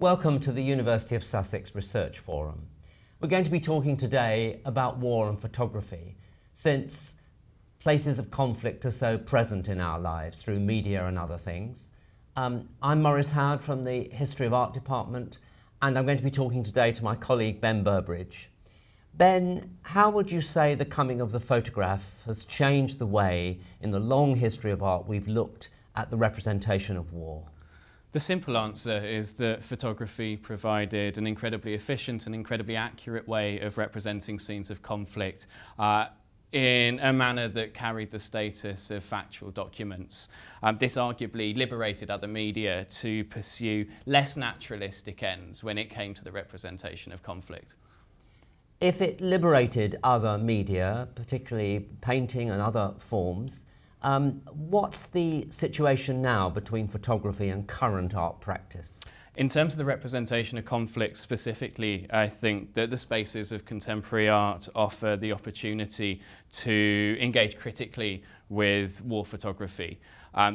Welcome to the University of Sussex Research Forum. We're going to be talking today about war and photography, since places of conflict are so present in our lives through media and other things. I'm Maurice Howard from the History of Art department, and I'm going to be talking today to my colleague Ben Burbridge. Ben, how would you say the coming of the photograph has changed the way, in the long history of art, we've looked at the representation of war? The simple answer is that photography provided an incredibly efficient and incredibly accurate way of representing scenes of conflict in a manner that carried the status of factual documents. This arguably liberated other media to pursue less naturalistic ends when it came to the representation of conflict. If it liberated other media, particularly painting and other forms, what's the situation now between photography and current art practice? In terms of the representation of conflict specifically, I think that the spaces of contemporary art offer the opportunity to engage critically with war photography.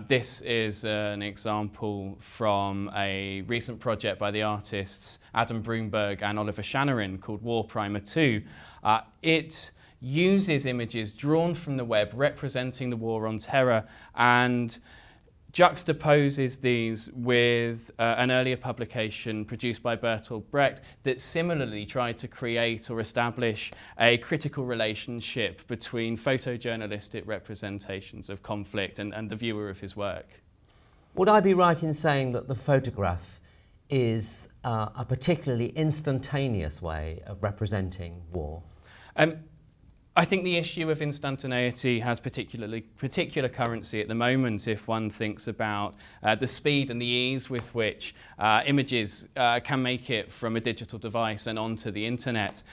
This is an example from a recent project by the artists Adam Broomberg and Oliver Shanaran called War Primer 2. It uses images drawn from the web representing the war on terror and juxtaposes these with an earlier publication produced by Bertolt Brecht that similarly tried to create or establish a critical relationship between photojournalistic representations of conflict and the viewer of his work. Would I be right in saying that the photograph is a particularly instantaneous way of representing war? I think the issue of instantaneity has particular currency at the moment if one thinks about the speed and the ease with which images can make it from a digital device and onto the internet.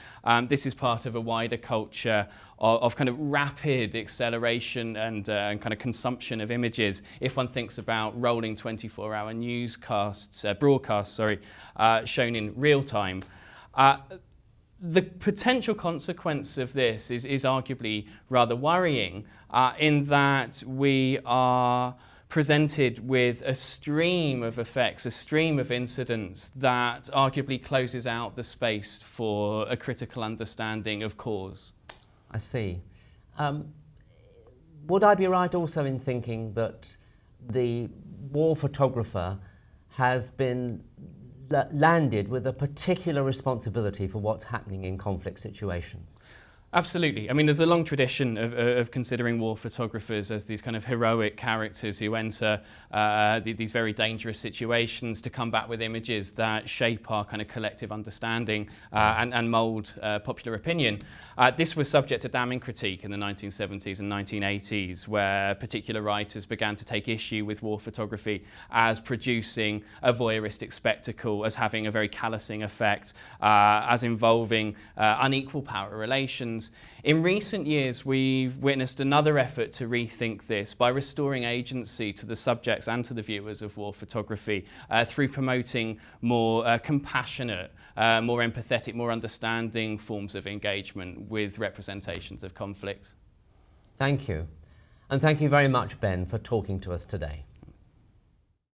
This is part of a wider culture of kind of rapid acceleration and kind of consumption of images. If one thinks about rolling 24-hour broadcasts, shown in real time. The potential consequence of this is arguably rather worrying in that we are presented with a stream of effects, a stream of incidents that arguably closes out the space for a critical understanding of cause. I see. Would I be right also in thinking that the war photographer has been landed with a particular responsibility for what's happening in conflict situations? Absolutely. I mean, there's a long tradition of considering war photographers as these kind of heroic characters who enter these very dangerous situations to come back with images that shape our kind of collective understanding and mould popular opinion. This was subject to damning critique in the 1970s and 1980s, where particular writers began to take issue with war photography as producing a voyeuristic spectacle, as having a very callousing effect, as involving unequal power relations. In recent years, we've witnessed another effort to rethink this by restoring agency to the subjects and to the viewers of war photography through promoting more compassionate, more empathetic, more understanding forms of engagement with representations of conflict. Thank you. And thank you very much, Ben, for talking to us today.